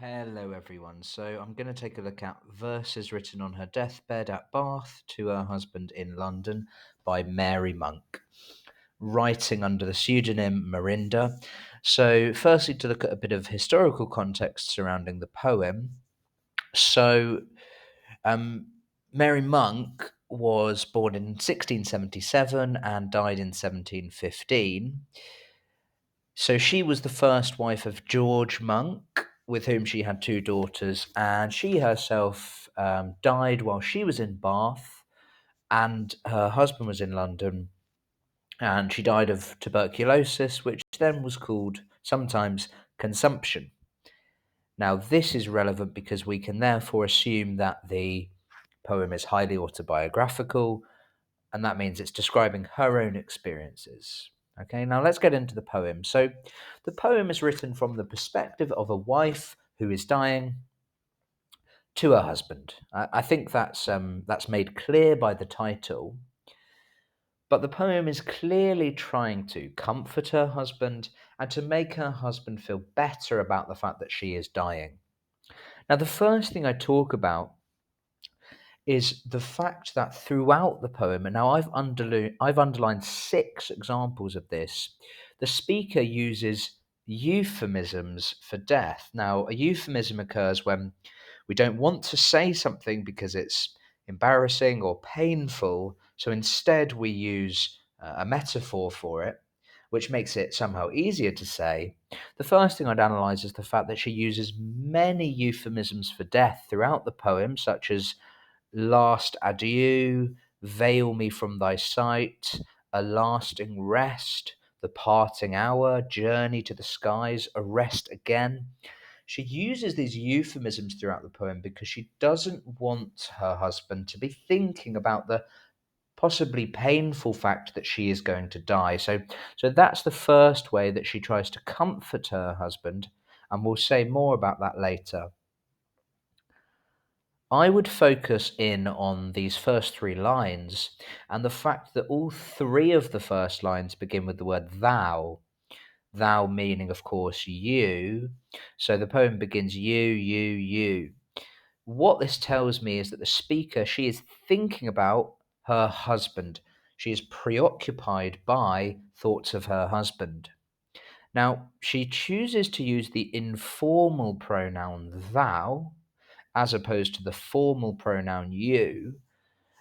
Hello, everyone. So, I'm going to take a look at verses written on her deathbed at Bath to her husband in London by Mary Monck, writing under the pseudonym Marinda. So, firstly, to look at a bit of historical context surrounding the poem. So, um, Mary Monck was born in 1677 and died in 1715. So she was the first wife of George Monck, with whom she had two daughters, and she herself died while she was in Bath, and her husband was in London, and she died of tuberculosis, which then was called sometimes consumption. Now, this is relevant because we can therefore assume that the poem is highly autobiographical, and that means it's describing her own experiences. Okay, now let's get into the poem. So, the poem is written from the perspective of a wife who is dying to her husband. I think that's made clear by the title, but the poem is clearly trying to comfort her husband and to make her husband feel better about the fact that she is dying. Now, the first thing I talk about is the fact that throughout the poem, and now I've underlined 6 examples of this, the speaker uses euphemisms for death. Now, a euphemism occurs when we don't want to say something because it's embarrassing or painful, so instead we use a metaphor for it, which makes it somehow easier to say. The first thing I'd analyse is the fact that she uses many euphemisms for death throughout the poem, such as last adieu, veil me from thy sight, a lasting rest, the parting hour, journey to the skies, a rest again. She uses these euphemisms throughout the poem because she doesn't want her husband to be thinking about the possibly painful fact that she is going to die. So that's the first way that she tries to comfort her husband, and we'll say more about that later. I would focus in on these first 3 lines and the fact that all 3 of the first lines begin with the word thou. Thou meaning, of course, you. So the poem begins you. What this tells me is that the speaker, she is thinking about her husband. She is preoccupied by thoughts of her husband. Now, she chooses to use the informal pronoun thou as opposed to the formal pronoun you.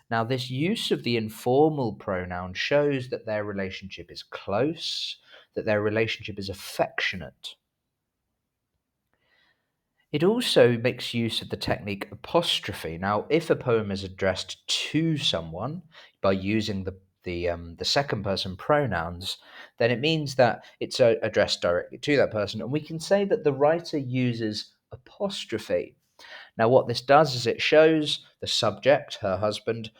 Now, this use of the informal pronoun shows that their relationship is close, that their relationship is affectionate. It also makes use of the technique apostrophe. Now, if a poem is addressed to someone by using the second person pronouns, then it means that it's addressed directly to that person, and we can say that the writer uses apostrophe. Now, what this does is it shows the subject, her husband,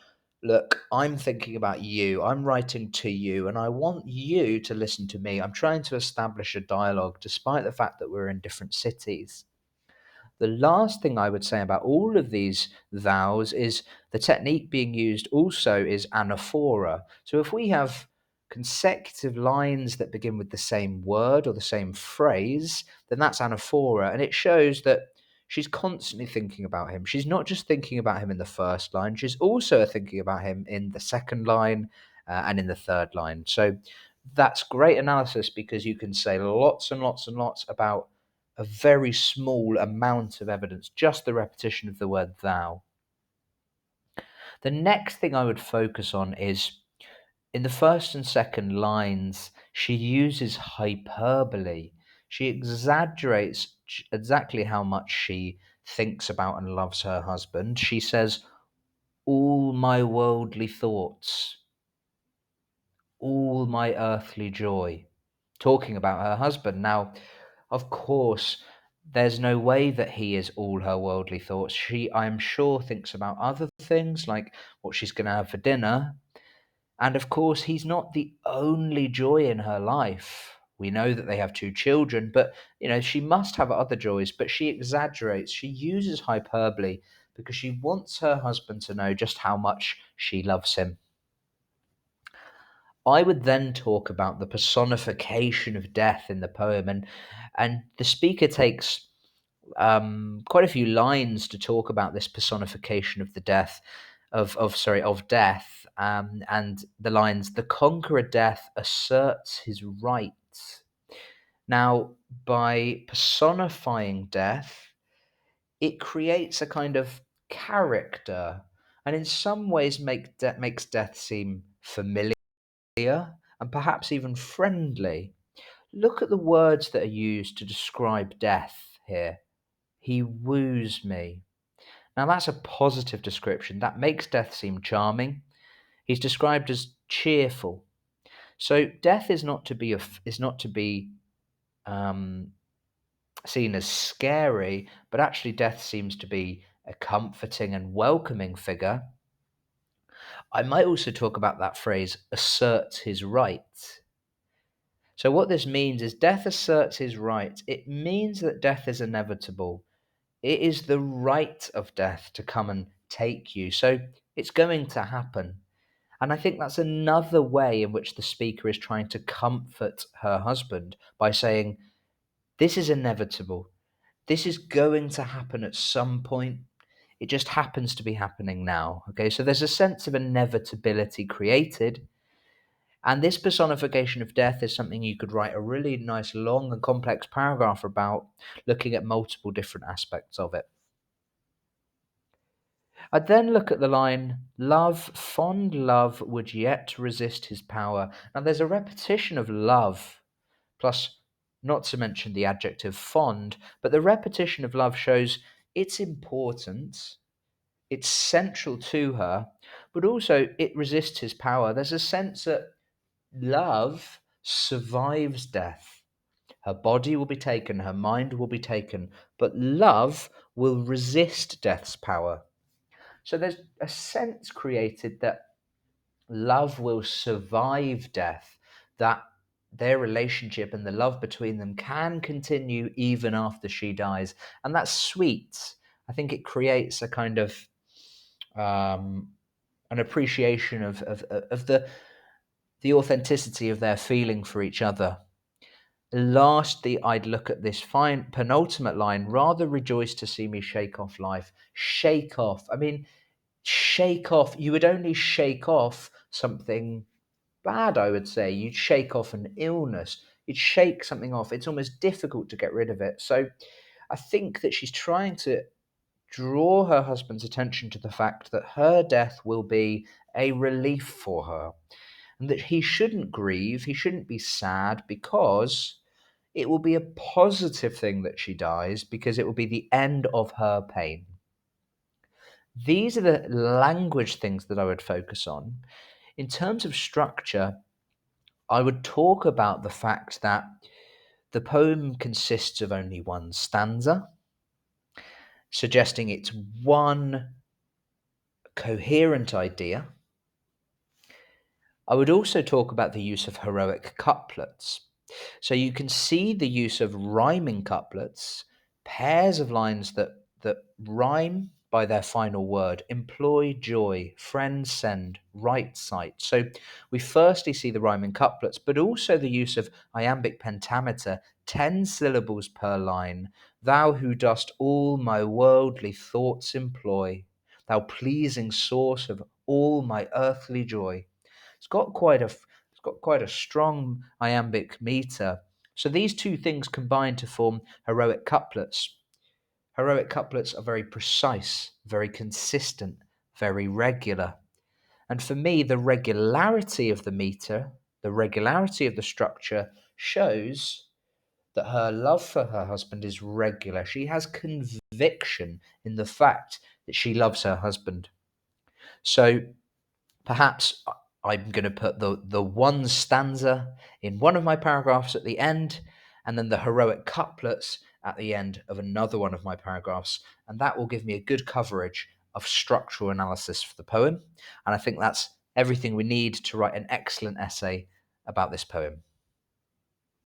look, I'm thinking about you, I'm writing to you, and I want you to listen to me. I'm trying to establish a dialogue despite the fact that we're in different cities. The last thing I would say about all of these thous is the technique being used also is anaphora. So if we have consecutive lines that begin with the same word or the same phrase, then that's anaphora. And it shows that she's constantly thinking about him. She's not just thinking about him in the first line, she's also thinking about him in the second line and in the third line. So that's great analysis because you can say lots and lots and lots about a very small amount of evidence, just the repetition of the word thou. The next thing I would focus on is in the first and second lines, she uses hyperbole. She exaggerates exactly how much she thinks about and loves her husband. She says, all my worldly thoughts, all my earthly joy, talking about her husband. Now, of course, there's no way that he is all her worldly thoughts. She, I'm sure, thinks about other things like what she's going to have for dinner. And of course, he's not the only joy in her life. We know that they have 2 children, but she must have other joys. But she exaggerates. She uses hyperbole because she wants her husband to know just how much she loves him. I would then talk about the personification of death in the poem, and the speaker takes quite a few lines to talk about this personification of the death of death, and the lines, the conqueror death asserts his rights. Now, by personifying death, it creates a kind of character, and in some ways makes death seem familiar and perhaps even friendly. Look at the words that are used to describe death here. He woos me. Now that's a positive description. That makes death seem charming. He's described as cheerful. So death is not to be um, seen as scary, but actually death seems to be a comforting and welcoming figure. I might also talk about that phrase, asserts his rights. So what this means is death asserts his rights. It means that death is inevitable. It is the right of death to come and take you. So it's going to happen. And I think that's another way in which the speaker is trying to comfort her husband by saying, this is inevitable. This is going to happen at some point. It just happens to be happening now. Okay, so there's a sense of inevitability created. And this personification of death is something you could write a really nice, long, and complex paragraph about, looking at multiple different aspects of it. I'd then look at the line, love, fond love would yet resist his power. Now there's a repetition of love, plus not to mention the adjective fond, but the repetition of love shows it's important, it's central to her, but also it resists his power. There's a sense that love survives death. Her body will be taken, her mind will be taken, but love will resist death's power. So there's a sense created that love will survive death, that their relationship and the love between them can continue even after she dies. And that's sweet. I think it creates a kind of an appreciation of the authenticity of their feeling for each other. Lastly, I'd look at this fine penultimate line, rather rejoice to see me shake off life. Shake off. I mean, shake off. You would only shake off something bad, I would say. You'd shake off an illness. You'd shake something off. It's almost difficult to get rid of it. So I think that she's trying to draw her husband's attention to the fact that her death will be a relief for her, and that he shouldn't grieve, he shouldn't be sad, because it will be a positive thing that she dies, because it will be the end of her pain. These are the language things that I would focus on. In terms of structure, I would talk about the fact that the poem consists of only one stanza, suggesting it's one coherent idea. I would also talk about the use of heroic couplets. So you can see the use of rhyming couplets, pairs of lines that rhyme by their final word, employ joy, friends send, right sight. So we firstly see the rhyming couplets, but also the use of iambic pentameter, 10 syllables per line. Thou who dost all my worldly thoughts employ, thou pleasing source of all my earthly joy. It's got quite a strong iambic meter. So these two things combine to form heroic couplets. Heroic couplets are very precise, very consistent, very regular. And for me, the regularity of the meter, the regularity of the structure, shows that her love for her husband is regular. She has conviction in the fact that she loves her husband. So perhaps I'm going to put the one stanza in one of my paragraphs at the end, and then the heroic couplets at the end of another one of my paragraphs, and that will give me a good coverage of structural analysis for the poem. And I think that's everything we need to write an excellent essay about this poem.